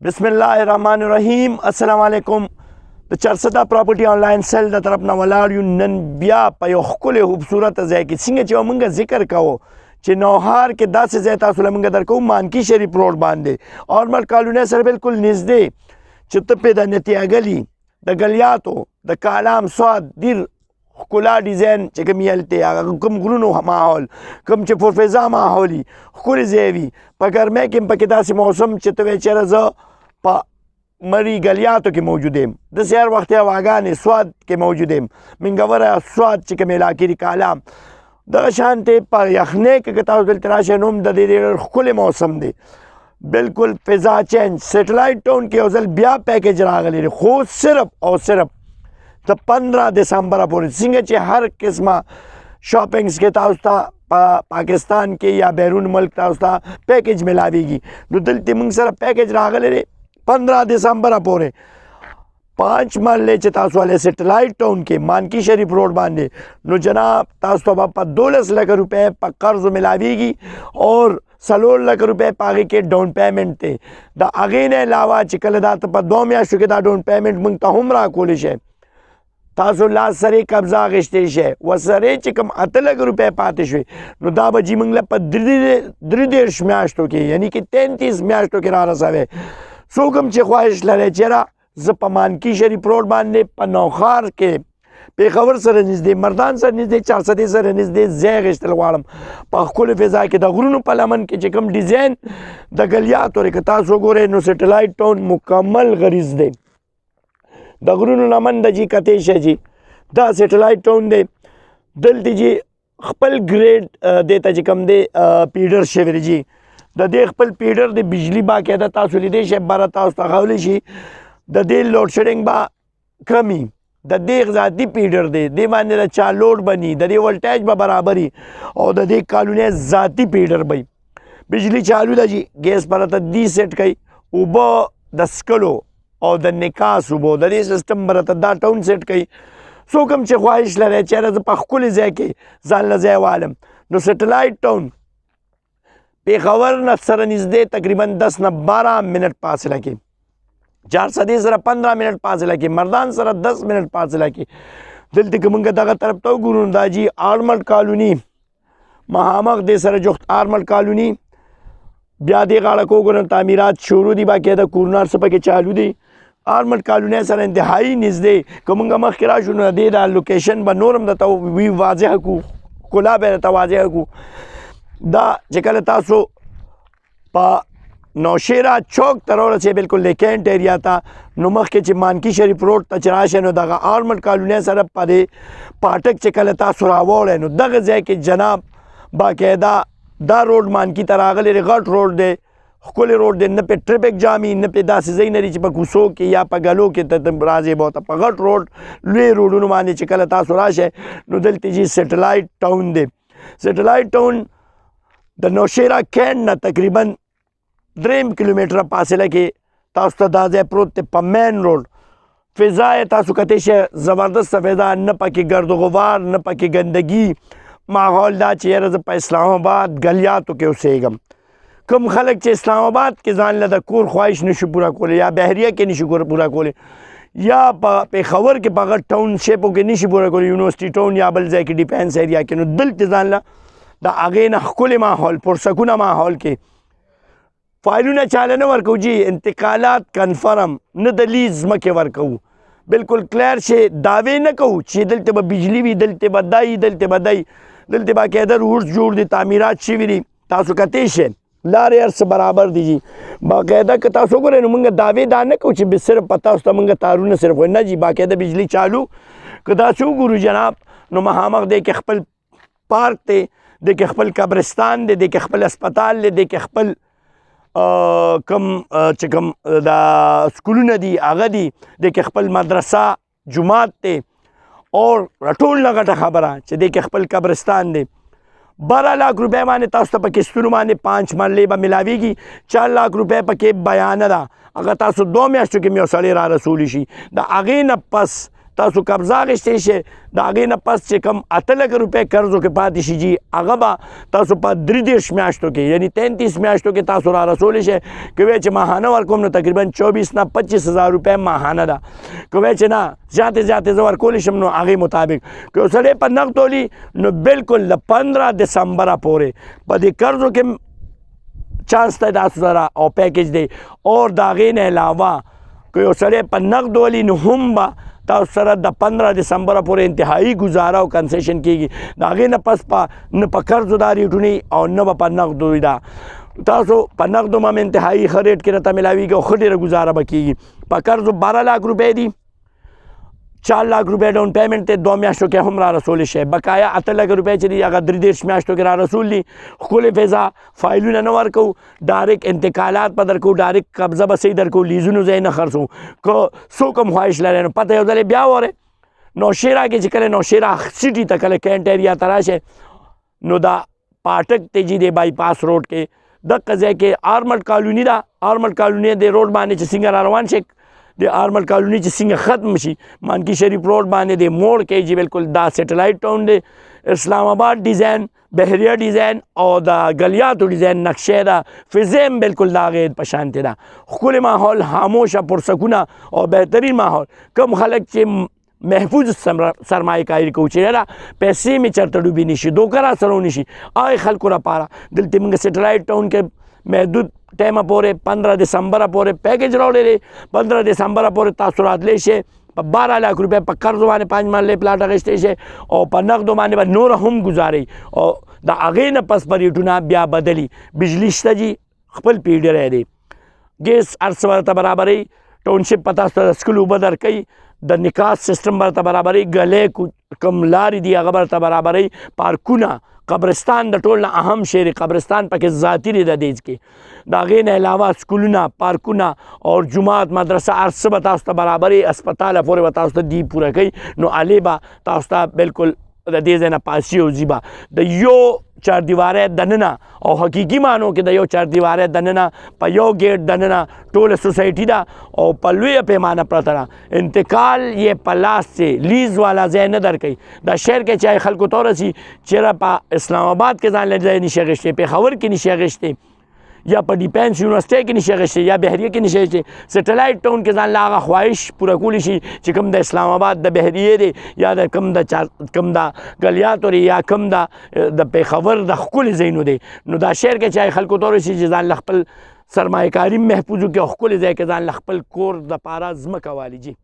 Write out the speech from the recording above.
बिस्मिल्लाहिर्रहमानिर्रहीम अस्सलाम वालेकुम। د چرسده پراپرټي آنلاین سیل د طرف نه ولاړ یو نن بیا په یو ښکلې خوبصورته ځای کې څنګه چې موږ ذکر کوو چې نوهار کې داسې ځای تاسو له موږ درکوو مانکي شریف روډ باندې اورمل کالونۍ سره بالکل نږدې چې ته پې د نتیاګلي د ګلیاتو د کالام سواد ډېر ښکلا ډیزاین چې کوم یې هلته هغه کوم غرونو ماحول کوم چې پرفضا ماحول وي ښکلې ځای وي په ګرمۍ کې هم پکې داسې موسم چې ته وایې چېرې زه په مری گلیاتو کې موجود یم د سحر وخت هواګانې سواد کې موجود یم منګوره سواد چې کوم علاقې دي کالام دغه شانتې په یخنۍ کې که تاسو دلته راشئ نو هم د دې ډېر ښکلی موسم دی بالکل فضا چینج سیټلایټ ټاون کې یو ځل بیا پیکیج راغلی دی خو صرف او صرف د 15 دسمبره پورې څنګه چې هر قسمه شاپنګس کې تاسو ته په پاکستان کې یا بیرون ملک تاسو ته پیکیج ملاویږي نو دلته موږ سره پیکیج راغلی دی 15 دسمبره پورې 5 محلې چې تاسو والے سیټلایټ ټاون کې مانکي شریف روډ باندې نو جناب تاسو ته به په 12 لک روپے په قرض ملاویږي اور 4 لک روپے په هغې کې ډاؤن پیمنټ دی د هغې نه علاوه چې کله دا ته په 2 میاشتو کې دا ډاؤن پیمنټ موږ ته هم راکولی شئ تاسو لاس سره قبضه اخیستی شئ ورسره چې کوم 8 لک روپۍ پاتې شوې نو دا به جي موږ له په 33 میاشتو کې یعنی کې 33 میاشتو کې را رسوئ څوک هم چې خواهش لرئ چېرې زه په مانکي شریف روډ باندې په نوخار کې پېښور سره نږدې مردان سره نږدې چارسدې سره نږدې ځای اخیستل غواړم په ښکلې فضا کې د غرونو په لمن کې چې کوم ډیزاین د ګلیاتو دی که تاسو وګورئ نو سیټلایټ ټاون مکمل غریز دی د غرونو لمن د جي کتی شه جي دا سیټلایټ ټاون دی دلته جي خپل ګریډ دی ته چې کوم دی پیډر شوی دی جي د دې خپل پیډر د بجلی باقاعده تاسو لیدی شئ بره تاسو ته ښولی شي د دې لوډ شیډنګ به کمي د دې ذاتي پیډر دی دې باندې د چا لوډ بني د دې ولټیج به برابري او د دې کالونۍ ذاتي پیډر به بجلی چالو ده جي ګیس پرته دی سیټ کوي اوبه د سکلو او د نکاس اوبو د دې سسټم برته دا ټاون سیټ کوي څوک هم چې خواهش لرئ چېرې زه په ښکلي ځای کې ځان له ځای والم نو سیټلایټ ټاون پېښور نه سره نږدې تقریبا 10 نه 12 منټ فاصله کې چارسدې سره 15 منټ فاصله کې مردان سره 10 منټ فاصله کې دلته که موږ دغه طرف ته وګورو نو دا جي آرمل کالوني مهامخ دې سره جفت آرمل کالوني بیا دې غاړه که وګورم تعمیرات شروع دي باقاعده کورنر څه پکې چالو دي آرمل کالونۍ سره انتهایي نږدې که موږ مخکې راشو نو د دې دا لوکیشن به نور هم درته وي واضح کړو ښکلا به یې درته واضح کړو دا چې کله تاسو په نوشیره چوک ته راورسئ بالکل لیکینټ ایریا ته نو مخکې چې مانکي شریف روډ ته چې راشئ نو دغه آرمل کالونۍ سره په دې پاټک چې کله تاسو راوړئ نو دغه ځای کې جناب باقاعده دا روډ مانکي ته راغلی دی غټ روډ دی ښکلی روډ دی نه پې ټریفک جامي نه پې داسې ځای نه دي چې په کوڅو کې یا په ګلو کې ته راځې به ورته په غټ روډ لوی روډونو باندې چې کله تاسو راشئ نو دلته جي سیټلایټ ټاون دی سیټلایټ ټاون د نوشیره کینټ نه تقریبا 3 کیلومیټره فاصله کې تاسو ته دا ځای پروت دی په مین روډ فضا یې تاسو کتی شئ زبردسته فضا نه پکې ګرد و غبار نه پکې ګندګي ماحول دا چې یاره زه په اسلام آباد ګلیاتو کې اوسېږم کوم خلک چې اسلام آباد کې ځان له د کور خواهش نشي پوره کولی یا بحریه کې نشي پوره کولی یا په پېښور کې په هغه ټاون شیپو کې نشي پوره کولی یونیورسټي ټاون یا بل ځای کې ډیفینس ایریا کې نو دلته ځان له د هغې نه ښکلې ماحول پرسکونه ماحول کې فایلونه چاله نه ورکوو جي انتقالات کنفرم نه د لیز ځمکې ورکوو بالکل کلیر شي دعوې نه کوو چې دلته به بجلی وي دلته به دا وي دلته به دا وي دلته باقاعده روډز جوړ دي تعمیرات شوي دي تاسو کتی شئ لارې هر څه برابر دي جي باقاعده که تاسو وګورئ نو موږ دعوې دا نه کوو چې صرف په تاسو ته موږ تارونه صرف وایو نه جي باقاعده بجلی چالو که داسې وګورو جناب نو مخامخ دی کې خپل پارک دی دی کې خپل قبرستان دی دی کې خپل اسپتال دی دی کې خپل کم چې کوم دا سکولونه دي هغه دي دی کې خپل مدرسه جومات دی اور ټول نه غټه خبره چې دی کې خپل قبرستان دی 12 लाख रुपए باندې تاسو ته په قسطونو باندې 5 محلې به ملاویږي 4 लाख रुपए پکې بیانه ده اگر تاسو 2 میاشتو کې یو سړی را رسولی شي د هغې نه پس تاسو قبضه اخیستی شئ د هغې نه پس چې کوم 8 لکه روپۍ قرضو کې پاتې شي جي هغه به تاسو په 33 میاشتو کې یعنی 33 میاشتو کې تاسو را رسولی شئ که وایي چې ماهانه ورکوم نو تقریبا 24 نه 25,000 روپۍ ماهانه ده که وایي چې نه زیاتې زه ورکولی شم نو هغې مطابق که یو سړی په نقد ولي نو بالکل د 15 دسمبره پورې په دې قرضو کې چانس ته تاسو سره او پیکیج دی اور د هغې نه علاوه که یو سړی په نقد ولي نو هم به تاسو سره د 15 دسمبره پورې انتهایی ګزاره او کنسیشن کېږي د هغې نه پس نه په قرضو دا ریټونه او نه به په نقدو وي دا تاسو په نقدو هم انتهایی ښه ریټ کې راته میلاویږي او ښه ډېره ګزاره به کېږي په قرضو 12 لاک روپۍ دي 4 لاک روپۍ ډاون پیمنټ دی 2 میاشتو کې هم را رسولی شئ بقایا 8 لکه روپۍ چې دي هغه 33 میاشتو کې را رسول دي ښکلې فضا فایلونه نه ورکوو ډایرکټ انتقالات به درکوو ډایرکټ قبضه به صحیح درکوو لیزونو ځای نه خرڅوو که څوک هم خواهش لرئ نو پته یو ځلې بیا وورئ نوشیرا کې چې کله نوشیرا سټي ته کله کینټ ایریا ته راشئ نو دا پاټک ته جي دی بایپاس روډ کې دغه ځای کې آرمل کالوني ده آرمل کالوني د روډ باندې چې څنګه را روان شئ د آرمل کالوني چې څنګه ختم شي مانکی شریف روډ باندې د موړ کې جي بالکل دا سیټلایټ ټاون دی اسلام آباد ډیزاین بحریه ډیزاین او د گلیاتو ډیزاین نقشه ده فضا بالکل د هغې په شانتې ده ښکلی ماحول خاموشه پرسکونه او بهترین ماحول کم خلک چې محفوظ سرمایه کاری کوو چې یاره پیسې مې چېرته ډوبې نه شي دوکه را سره ونه شي هغې خلکو لپاره دلته موږ سیټلایټ ټاون کې محدود ټایمه پورې 15 دسمبره پورې پیکیج راوړی دی 15 دسمبره پورې تاسو راتلی شئ په 12 لاک روپۍ په قرضو باندې 5 مرلې پلاټ اخیستی شئ او په نقدو باندې به نور هم ګزارئ او د هغې نه پس به ریټونه بیا بدلي بجلي شته جي خپل پیډری دی ګیس هر څه ورته برابروي ټاونشپ په تاسو ته د څښلو اوبه درکوي د نکاس سیسټم ورته برابروي ګلۍ کوم لارې دي هغه ورته برابروي پارکونه قبرستان د ټول نه اهم شی دی قبرستان پکې ذاتي دی د دې کې د هغې نه علاوه سکولونه پارکونه او جومات مدرسه هر څه به تاسو ته برابري اسپتاله پورې به تاسو ته دی پوره کوي نو هلې به تاسو ته بالکل د دې ځای نه پاسي او ځي به د یو چاردیواری دننه او حقیقي معنو کې د یو چاردیواری دننه په یو گیټ دننه ټوله سوسایټي ده او په لویه پیمانه پرته ده انتقال یې په لاس چې لیز والا ځای نه درکوي دا شهر کې چې خلکو ته ورسي چېرې په اسلام آباد کې ځان له ځای نشي اخیستی پېښور کې نشي اخیستی یا په ډیفینس یونیورسټۍ کې نشي اخیستی یا بحریه کې نشي اخیستی سیټلایټ ټاون کې ځان له هغه خواهش پوره کولی شي چې کوم د اسلام آباد د بحریې دی یا د کوم د ګلیاتو دی یا کوم د پېښور د ښکلي ځایونو دی نو دا شهر کې چې خلکو ته ورسي چې ځان له خپل سرمایه کاري محفوظ وکړي او ښکلي ځای کې ځان له خپل کور دپاره ځمکه والي جي